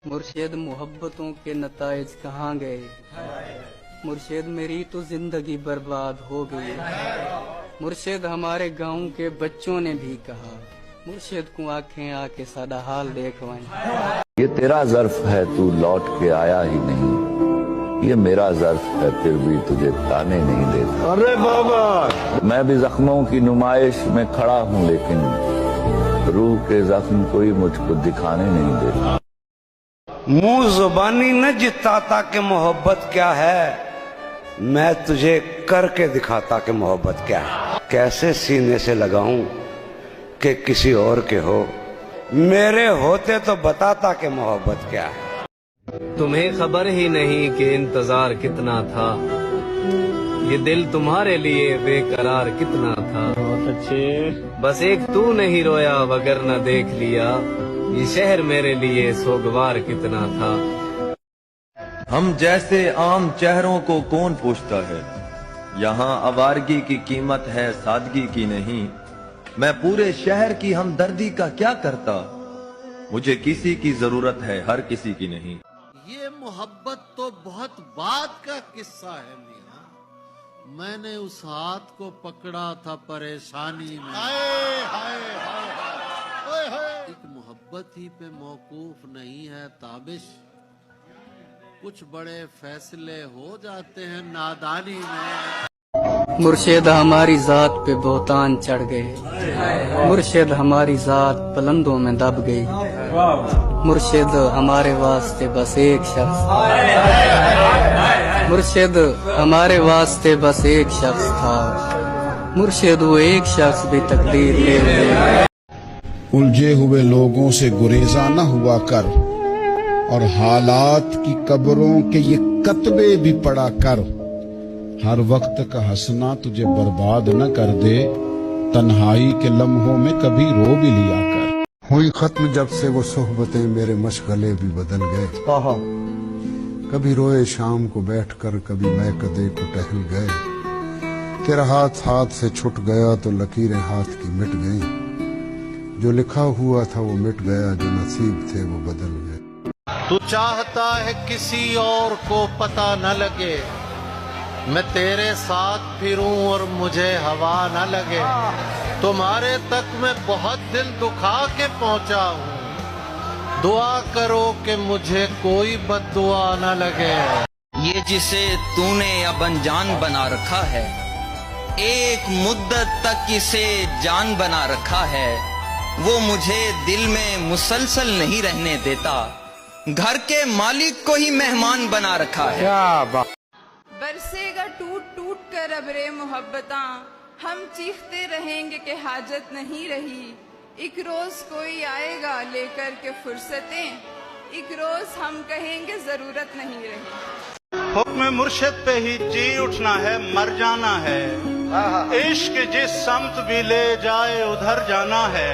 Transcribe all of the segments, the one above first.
मुर्शिद मोहब्बतों के नताइज कहाँ गए। मुर्शिद मेरी तो जिंदगी बर्बाद हो गई। मुर्शिद हमारे गांव के बच्चों ने भी कहा, मुर्शिद को आंखें आके सादा हाल देखवाएं। ये तेरा ज़र्फ है, तू लौट के आया ही नहीं। ये मेरा ज़र्फ है, फिर भी तुझे ताने नहीं देता। अरे बाबा, मैं भी जख्मों की नुमाइश में खड़ा हूँ, लेकिन रूह के जख्म कोई मुझको दिखाने नहीं देता। मुंह जुबानी न जिताता कि मोहब्बत क्या है, मैं तुझे करके दिखाता कि मोहब्बत क्या है। कैसे सीने से लगाऊं कि किसी और के हो, मेरे होते तो बताता कि मोहब्बत क्या है। तुम्हें खबर ही नहीं कि इंतजार कितना था, ये दिल तुम्हारे लिए बेकरार कितना था। बहुत अच्छे। बस एक तू नहीं रोया वगर न देख लिया, ये शहर मेरे लिए सोगवार कितना था। हम जैसे आम चेहरों को कौन पूछता है, यहाँ आवारगी की कीमत है सादगी की नहीं। मैं पूरे शहर की हमदर्दी का क्या करता, मुझे किसी की जरूरत है हर किसी की नहीं। ये मोहब्बत तो बहुत बाद का किस्सा है मियां। मैंने उस हाथ को पकड़ा था परेशानी में। हाय हाय हाय, एक मोहब्बत ही पे मौकूफ नहीं है ताबिश, कुछ बड़े फैसले हो जाते हैं नादानी में। मुर्शिद हमारी जात पे बोहतान चढ़ गए। मुर्शिद हमारी जात पलंदों में दब गई। मुर्शिद हमारे वास्ते बस एक शख्स था। मुर्शिद हमारे वास्ते बस एक शख्स था। मुर्शिद वो एक शख्स भी तकदीर ले गए। उलझे हुए लोगों से गुरेजा न हुआ कर, और हालात की कब्रों के ये कतबे भी पढ़ा कर। हर वक्त का हंसना तुझे बर्बाद न कर दे, तन्हाई के लम्हों में कभी रो भी लिया कर। हुई खत्म जब से वो सोहबतें, मेरे मशगले भी बदल गए। कभी रोए शाम को बैठकर, कभी मैं कदे को टहल गए। तेरा हाथ हाथ से छूट गया तो लकीरें हाथ की मिट गईं। जो लिखा हुआ था वो मिट गया, जो नसीब थे वो बदल गए। तू चाहता है किसी और को पता न लगे, मैं तेरे साथ फिरूं और मुझे हवा न लगे। तुम्हारे तक मैं बहुत दिल दुखा के पहुंचा हूं, दुआ करो कि मुझे कोई बद्दुआ न लगे। ये जिसे तूने अब अनजान बना रखा है, एक मुद्दत तक इसे जान बना रखा है, वो मुझे दिल में मुसलसल नहीं रहने देता, घर के मालिक को ही मेहमान बना रखा है। क्या बात। बरसेगा टूट टूट कर अबरे मोहब्बता, हम चीखते रहेंगे कि हाजत नहीं रही। एक रोज कोई आएगा लेकर के फुर्सतें, एक रोज हम कहेंगे जरूरत नहीं रही। हुक्म मुर्शिद पे ही जी उठना है, मर जाना है। इश्क जिस समत भी ले जाए उधर जाना है।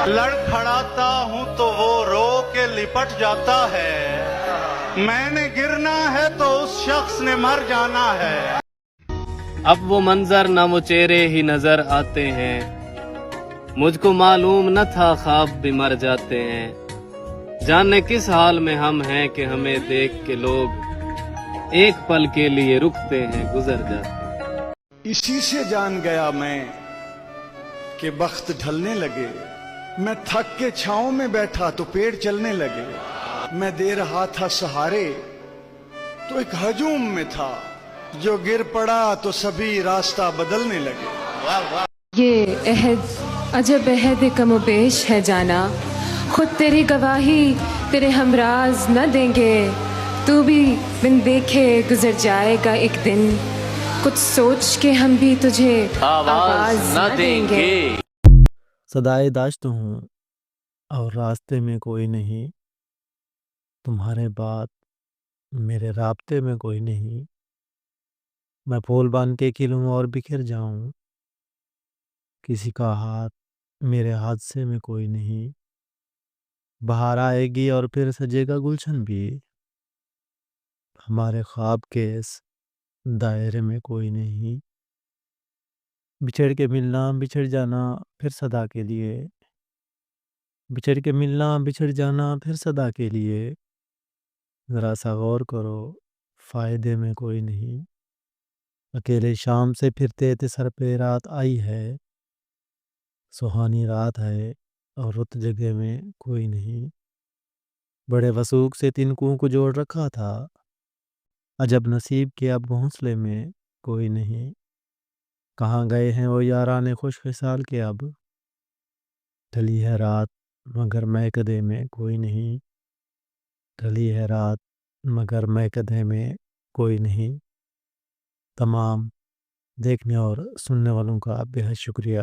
लड़खड़ाता हूँ तो वो रो के लिपट जाता है। मैंने गिरना है तो उस शख्स ने मर जाना है। अब वो मंजर न वो चेहरे ही नजर आते हैं, मुझको मालूम न था ख्वाब भी मर जाते हैं। जाने किस हाल में हम हैं कि हमें देख के लोग एक पल के लिए रुकते हैं, गुजर जाते हैं। इसी से जान गया मैं कि वक्त ढलने लगे। मैं थक के छांव में बैठा तो पेड़ चलने लगे। मैं दे रहा था सहारे तो एक हजूम में था, जो गिर पड़ा तो सभी रास्ता बदलने लगे। ये अहद अजब अहद कमो पेश है जाना, खुद तेरी गवाही तेरे हमराज न देंगे। तू भी बिन देखे गुजर जाएगा एक दिन, कुछ सोच के हम भी तुझे आवाज न देंगे। सदाए दाश्त हूँ और रास्ते में कोई नहीं, तुम्हारे बाद मेरे राब्ते में कोई नहीं। मैं फूल बांध के खिलूँ और बिखर जाऊँ, किसी का हाथ मेरे हादसे में कोई नहीं। बहार आएगी और फिर सजेगा गुलशन भी, हमारे ख्वाब के इस दायरे में कोई नहीं। बिछड़ के मिलना बिछड़ जाना फिर सदा के लिए, बिछड़ के मिलना बिछड़ जाना फिर सदा के लिए। ذرا سا غور کرو، فائدے میں کوئی نہیں۔ اکیلے شام سے پھرتے تھے سر پہ رات آئی ہے، سہانی رات ہے اور رت جگہ میں کوئی نہیں۔ بڑے وثوق سے تنکوں کو جوڑ رکھا تھا، عجب نصیب کے اب گھونسلے میں کوئی نہیں۔ کہاں گئے ہیں وہ یاران خوش خصال کے اب، ڈھلی ہے رات مگر میکدے میں کوئی نہیں، ڈھلی ہے رات مگر میکدے میں کوئی نہیں۔ تمام دیکھنے اور سننے والوں کا بے حد شکریہ۔